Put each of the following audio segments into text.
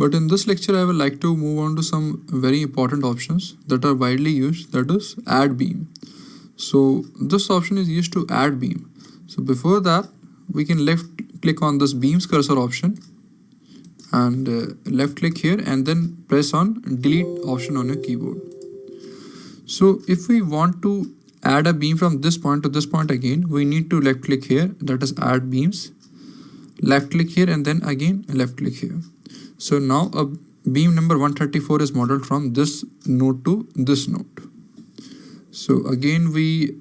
But in this lecture, I would like to move on to some very important options that are widely used, that is add beam. So this option is used to add beam. So before that, we can left click on this beams cursor option and left click here and then press on delete option on your keyboard. So if we want to add a beam from this point to this point again, we need to left click here, that is add beams, left click here and then again left click here. So now a beam number 134 is modeled from this node to this node. So again we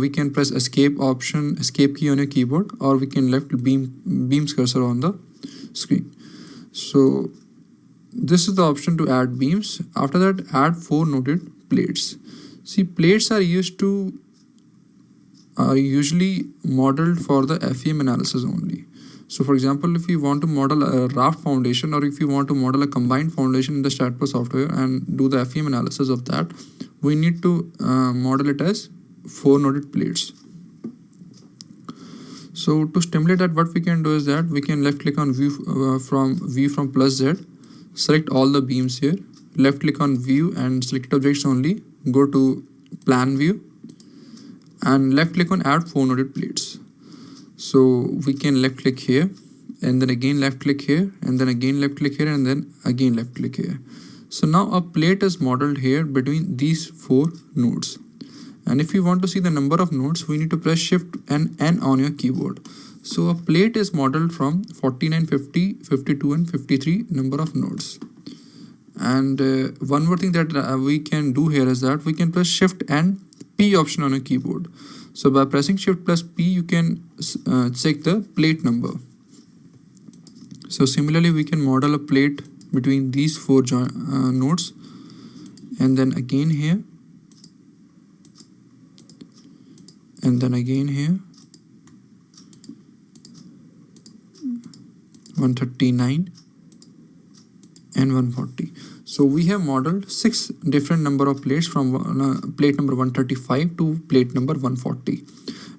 can press escape key on your keyboard, or we can left beams cursor on the screen. So this is the option to add beams. After that, add 4 noded plates. See, plates are usually modeled for the FEM analysis only. So for example, if you want to model a raft foundation, or if you want to model a combined foundation in the StatPro software and do the FEM analysis of that, we need to model it as 4 noded plates. So to stimulate that, what we can do is that we can left click on view from plus Z, select all the beams here, left click on view and select objects only, go to plan view and left click on add 4 noded plates. So we can left click here and then again left click here and then again left click here and then again left click here. So now a plate is modeled here between these 4 nodes. And if you want to see the number of nodes, we need to press Shift and N on your keyboard. So a plate is modeled from 49, 50, 52 and 53 number of nodes. And one more thing that we can do here is that we can press Shift and P option on your keyboard. So by pressing Shift plus P, you can check the plate number. So similarly, we can model a plate between these 4 nodes, and then again here, and then again here, 139 and 140. So we have modeled 6 different number of plates from plate number 135 to plate number 140.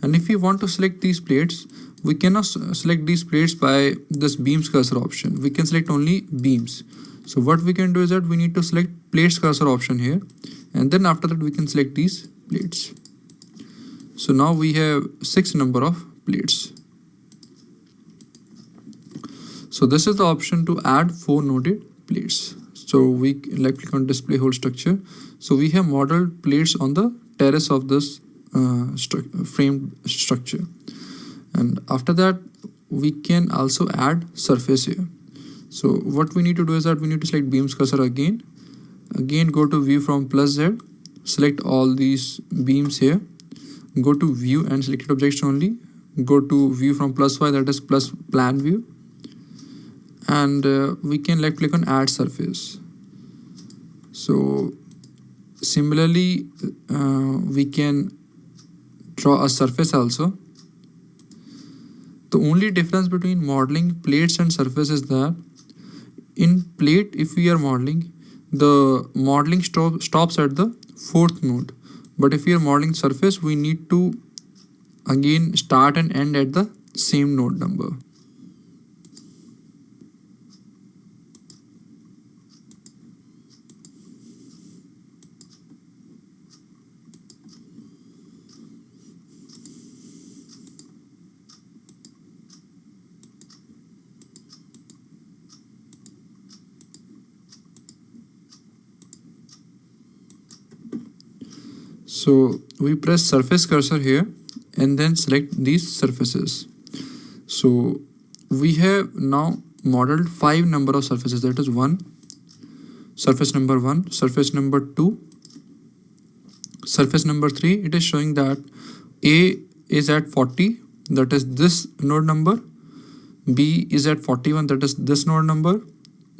And if we want to select these plates, we cannot select these plates by this beams cursor option. We can select only beams. So what we can do is that we need to select plates cursor option here, and then after that we can select these plates. So now we have 6 number of plates. So this is the option to add 4 noded plates. So we left click on display whole structure. So we have modeled plates on the terrace of this framed structure. And after that, we can also add surface here. So what we need to do is that we need to select beams cursor again. Again, go to view from plus Z, select all these beams here. Go to view and select objects only. Go to view from plus Y, that is plus plan view. And we can left click on add surface. So similarly, we can draw a surface also. The only difference between modeling plates and surface is that in plate, if we are modeling, the modeling stops at the 4th node. But if we are modeling surface, we need to again start and end at the same node number. So we press surface cursor here and then select these surfaces. So we have now modeled 5 number of surfaces, that is 1, surface number 1, surface number 2, surface number 3. It is showing that A is at 40, that is this node number, B is at 41, that is this node number,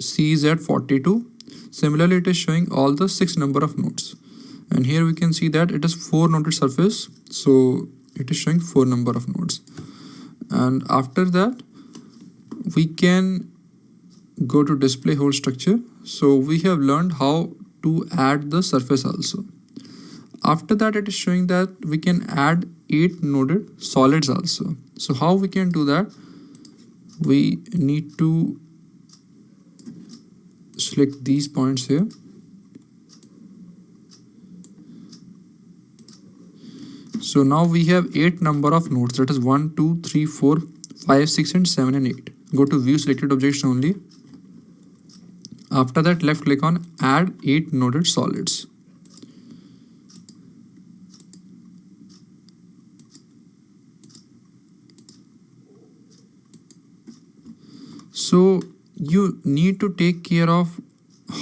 C is at 42. Similarly, it is showing all the 6 number of nodes. And here we can see that it is 4 noded surface, so it is showing 4 number of nodes. And after that, we can go to display whole structure. So we have learned how to add the surface also. After that, it is showing that we can add 8 noded solids also. So how we can do that? We need to select these points here. So now we have 8 number of nodes, that is 1, 2, 3, 4, 5, 6 and 7 and 8. Go to view selected objects only. After that, left click on add 8 noded solids. So you need to take care of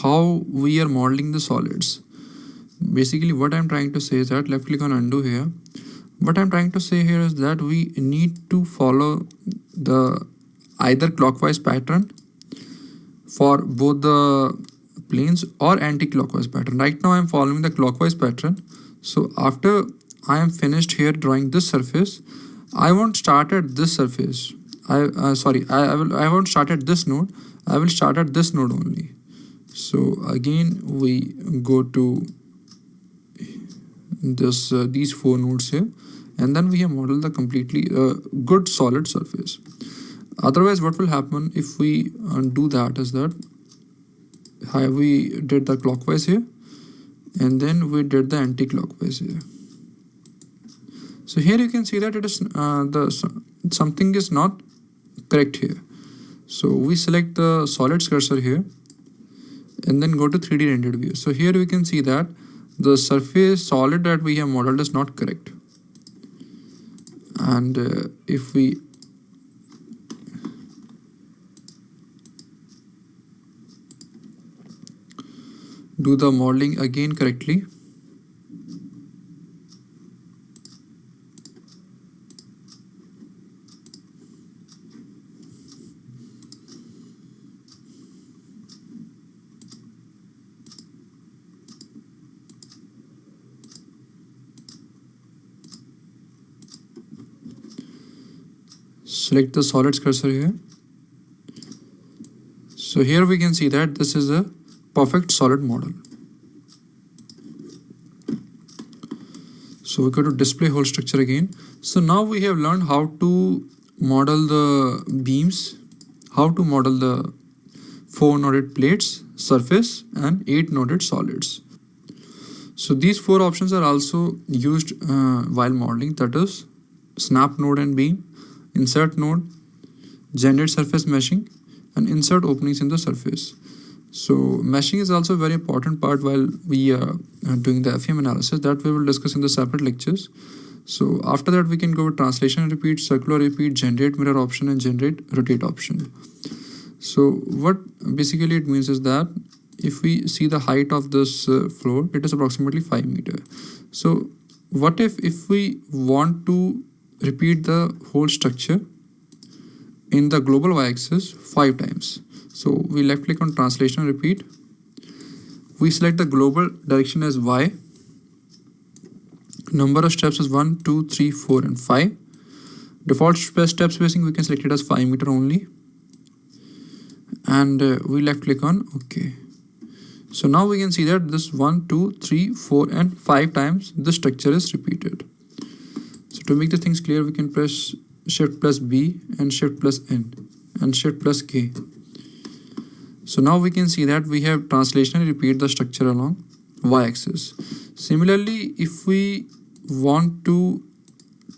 how we are modeling the solids. Basically what I'm trying to say is that, left click on undo here. What I'm trying to say here is that we need to follow the either clockwise pattern for both the planes or anti-clockwise pattern. Right now I'm following the clockwise pattern. So after I am finished here drawing this surface, I won't start at this surface. I won't start at this node. I will start at this node only. So again we go to this these 4 nodes here, and then we have modeled the completely good solid surface. Otherwise what will happen if we do that is that we did the clockwise here and then we did the anti-clockwise here. So here you can see that it is something is not correct here. So we select the solids cursor here and then go to 3D rendered view. So here we can see that the surface solid that we have modeled is not correct. And if we do the modeling again correctly, select the solids cursor here. So here we can see that this is a perfect solid model. So we go to display whole structure again. So now we have learned how to model the beams, how to model the 4 noded plates, surface and 8 noded solids. So these 4 options are also used while modeling, that is snap node and beam, insert node, generate surface meshing and insert openings in the surface. So meshing is also a very important part while we are doing the FEM analysis, that we will discuss in the separate lectures. So after that we can go with translation and repeat, circular repeat, generate mirror option and generate rotate option. So what basically it means is that if we see the height of this floor, it is approximately 5 meters. So what if we want to repeat the whole structure in the global y-axis 5 times? So we left click on translation and repeat. We select the global direction as y. Number of steps is 1, 2, 3, 4 and 5. Default step spacing we can select it as 5 meter only. And we left click on OK. So now we can see that this 1, 2, 3, 4 and 5 times the structure is repeated. So to make the things clear, we can press Shift plus B and Shift plus N and Shift plus K. So now we can see that we have translation and repeat the structure along y-axis. Similarly, if we want to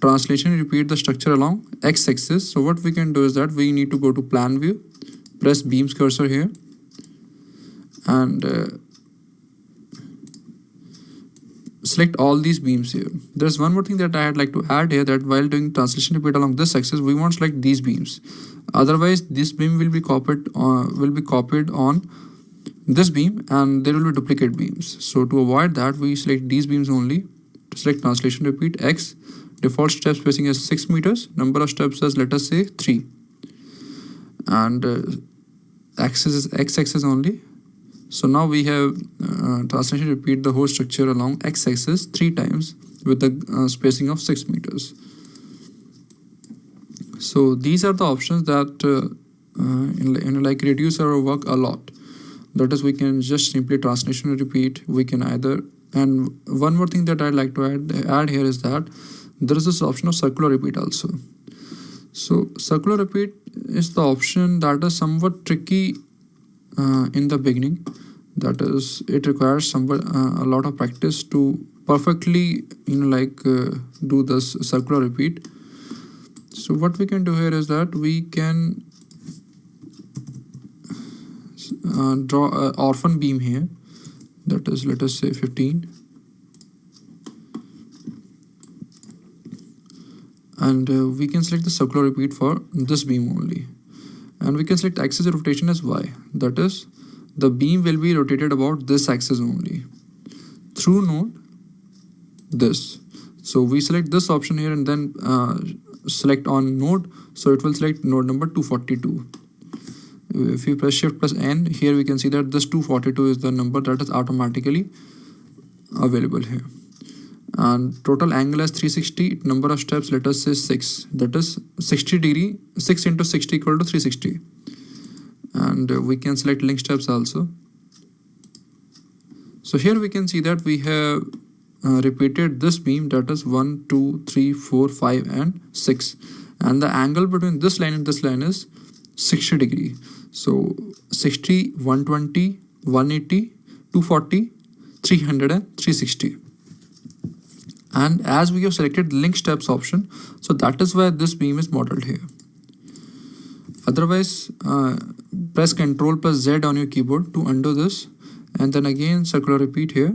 translation and repeat the structure along x-axis, so what we can do is that we need to go to plan view, press beams cursor here and select all these beams here. There's one more thing that I'd like to add here, that while doing translation repeat along this axis, we won't select these beams. Otherwise, this beam will be copied on this beam and there will be duplicate beams. So to avoid that, we select these beams only. To select translation repeat X, default step spacing is 6 meters, number of steps as let us say 3, and axis is x-axis only. So now we have translation repeat the whole structure along x-axis 3 times with the spacing of 6 meters. So these are the options that like reduce our work a lot. That is, we can just simply translation and repeat. We can either, and one more thing that I'd like to add here is that there is this option of circular repeat also. So circular repeat is the option that is somewhat tricky in the beginning. That is, it requires a lot of practice to perfectly do this circular repeat. So what we can do here is that we can draw an orphan beam here. That is, let us say 15, and we can select the circular repeat for this beam only, and we can select axis of rotation as y. That is, the beam will be rotated about this axis only through node this. So we select this option here and then select on node, so it will select node number 242. If you press shift plus n, here we can see that this 242 is the number that is automatically available here. And total angle as 360, number of steps, let us say 6, that is 60 degree, 6 into 60 equal to 360. And we can select link steps also. So here we can see that we have repeated this beam, that is 1, 2, 3, 4, 5 and 6, and the angle between this line and this line is 60 degree. So 60, 120, 180, 240, 300 and 360. And as we have selected link steps option, so that is why this beam is modeled here. Otherwise, press Ctrl plus Z on your keyboard to undo this, and then again circular repeat here.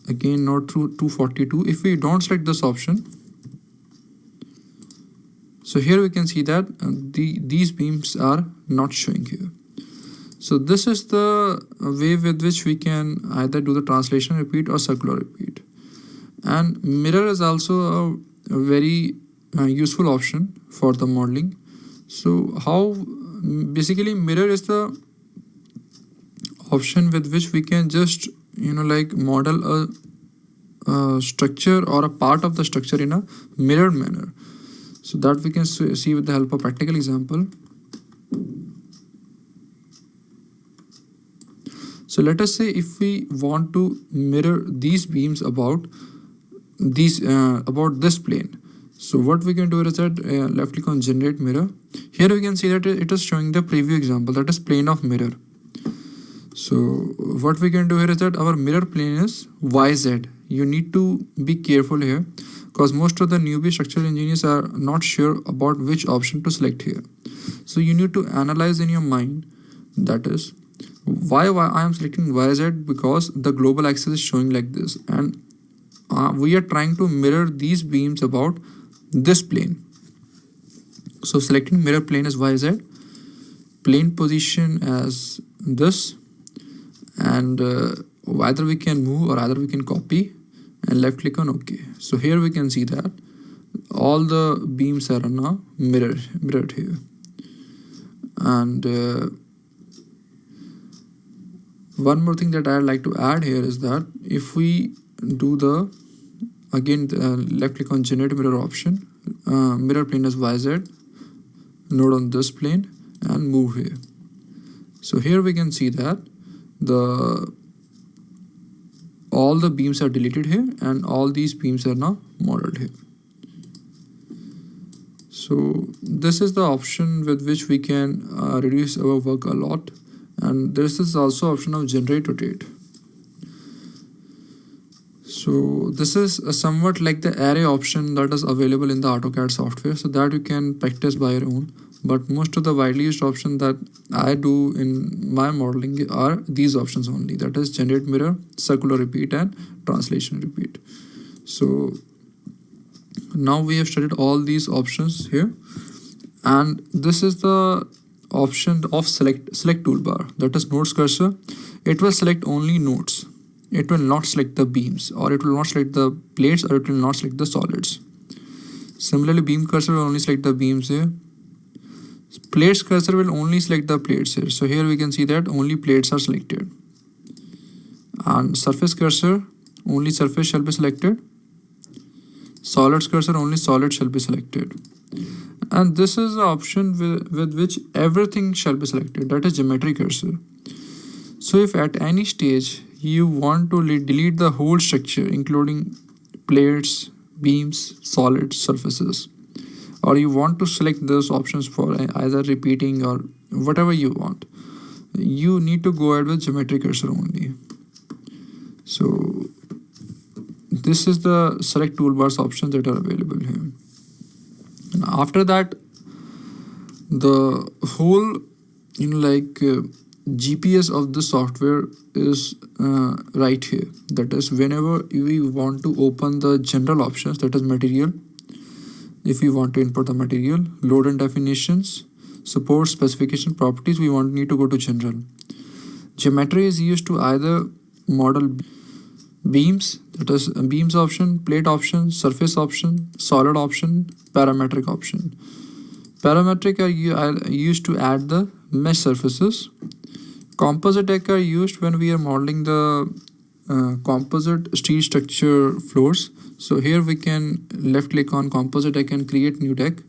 Again node through 242. If we don't select this option, so here we can see that these beams are not showing here. So this is the way with which we can either do the translation repeat or circular repeat. And mirror is also a very useful option for the modeling. So how basically mirror is the option with which we can just model a structure or a part of the structure in a mirrored manner. So that we can see with the help of practical example. So let us say if we want to mirror these beams about this plane. So what we can do is that left click on generate mirror. Here we can see that it is showing the preview example, that is plane of mirror. So what we can do here is that our mirror plane is YZ. You need to be careful here because most of the newbie structural engineers are not sure about which option to select here. So you need to analyze in your mind, that is why I am selecting YZ, because the global axis is showing like this, and we are trying to mirror these beams about this plane. So selecting mirror plane as YZ, plane position as this, and either we can move or either we can copy, and left click on OK. So here we can see that all the beams are now mirrored here. And one more thing that I'd like to add here is that if we do the left click on generate mirror option, mirror plane as YZ, node on this plane, and move here. So here we can see that all the beams are deleted here and all these beams are now modeled here. So this is the option with which we can reduce our work a lot. And this is also option of generate rotate. So this is somewhat like the array option that is available in the AutoCAD software, so that you can practice by your own. But most of the widely used options that I do in my modeling are these options only, that is generate mirror, circular repeat and translation repeat. So now we have studied all these options here, and this is the option of select toolbar, that is nodes cursor. It will select only nodes. It will not select the beams, or it will not select the plates, or it will not select the solids. Similarly, beam cursor will only select the beams here. Plates cursor will only select the plates here. So here we can see that only plates are selected. And surface cursor, only surface shall be selected. Solids cursor, only solid shall be selected. And this is the option with which everything shall be selected, that is geometry cursor. So if at any stage you want to delete the whole structure including plates, beams, solids, surfaces, or you want to select those options for either repeating or whatever you want, you need to go ahead with geometry cursor only. So this is the select toolbars options that are available here. And after that, the whole GPS of the software is right here. That is, whenever we want to open the general options, that is material, if we want to import the material, load and definitions, support, specification, properties, we need to go to general. Geometry is used to either model beams, that is beams option, plate option, surface option, solid option, parametric option. Parametric are used to add the mesh surfaces. Composite deck are used when we are modeling the composite steel structure floors. So here we can left click on composite deck and create new deck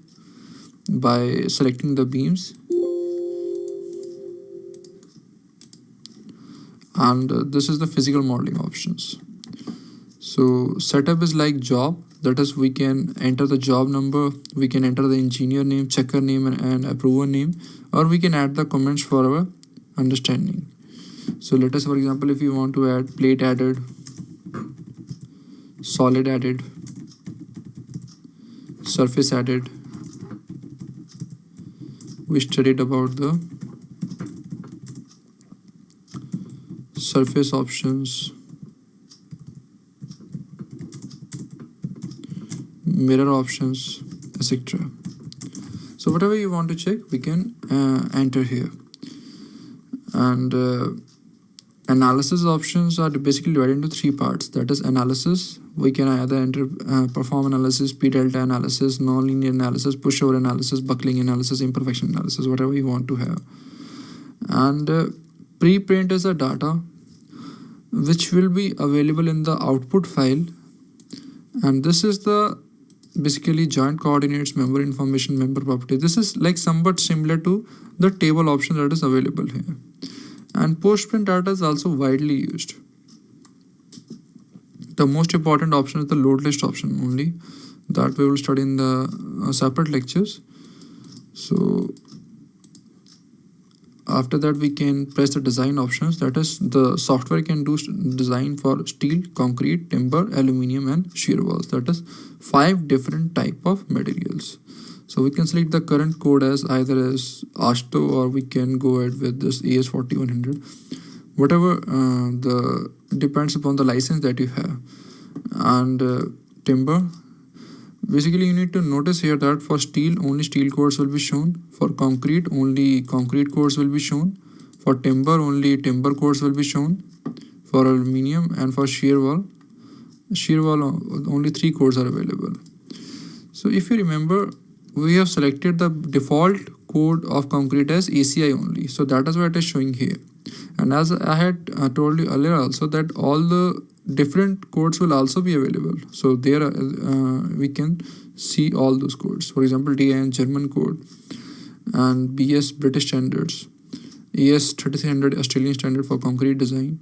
by selecting the beams. And this is the physical modeling options. So setup is like job, that is we can enter the job number, we can enter the engineer name, checker name and approver name, or we can add the comments for our understanding. So let us, for example, if you want to add plate added, solid added, surface added, we studied about the surface options, mirror options, etc. So whatever you want to check, we can enter here. And analysis options are basically divided into three parts. That is analysis. We can either enter perform analysis, P delta analysis, nonlinear analysis, pushover analysis, buckling analysis, imperfection analysis, whatever you want to have. And preprint is the data which will be available in the output file. And this is the basically joint coordinates, member information, member property. This is like somewhat similar to the table option that is available here. And post-print data is also widely used. The most important option is the load list option only, that we will study in the separate lectures. So after that we can press the design options, that is the software can do design for steel, concrete, timber, aluminium and shear walls, that is 5 different type of materials. So we can select the current code as either as AASHTO, or we can go ahead with this AS4100, whatever the depends upon the license that you have. And timber, basically you need to notice here that for steel only steel codes will be shown, for concrete only concrete codes will be shown, for timber only timber codes will be shown, for aluminium and for shear wall only 3 codes are available. So if you remember, we have selected the default code of concrete as ACI only, so that is what it is showing here. And as I had told you earlier also, that all the different codes will also be available. So there we can see all those codes. For example, DIN German code, and BS British standards, AS 3300 Australian standard for concrete design,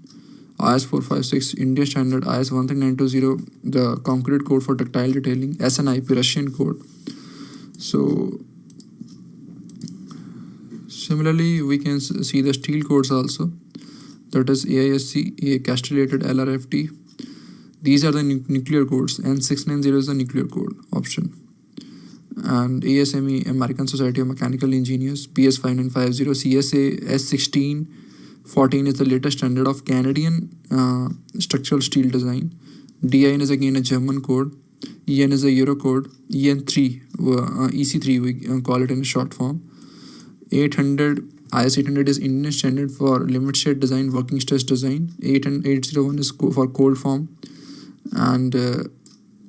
IS 456 Indian standard, IS 13920 the concrete code for ductile detailing, SNIP Russian code. So similarly we can see the steel codes also, that is AISC, castellated, LRFT. These are the nuclear codes, and 690 is the nuclear code option. And ASME, American Society of Mechanical Engineers, PS 5950, CSA S1614 is the latest standard of Canadian structural steel design. DIN is again a German code. EN is a Euro code. EN3, EC3 we call it in a short form. 800, IS 800 is Indian standard for limit state design, working stress design. 801 is for cold form, and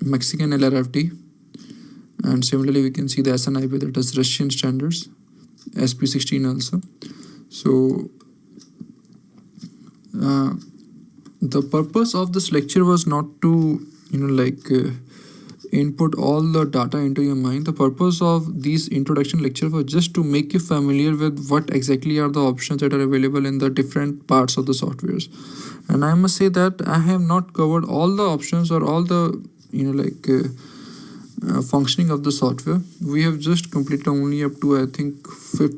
Mexican LRFT. And similarly we can see the SNIP, that is Russian standards, SP16 also. So the purpose of this lecture was not to input all the data into your mind. The purpose of these introduction lecture was just to make you familiar with what exactly are the options that are available in the different parts of the softwares. And I must say that I have not covered all the options or all the functioning of the software. We have just completed only up to I think 50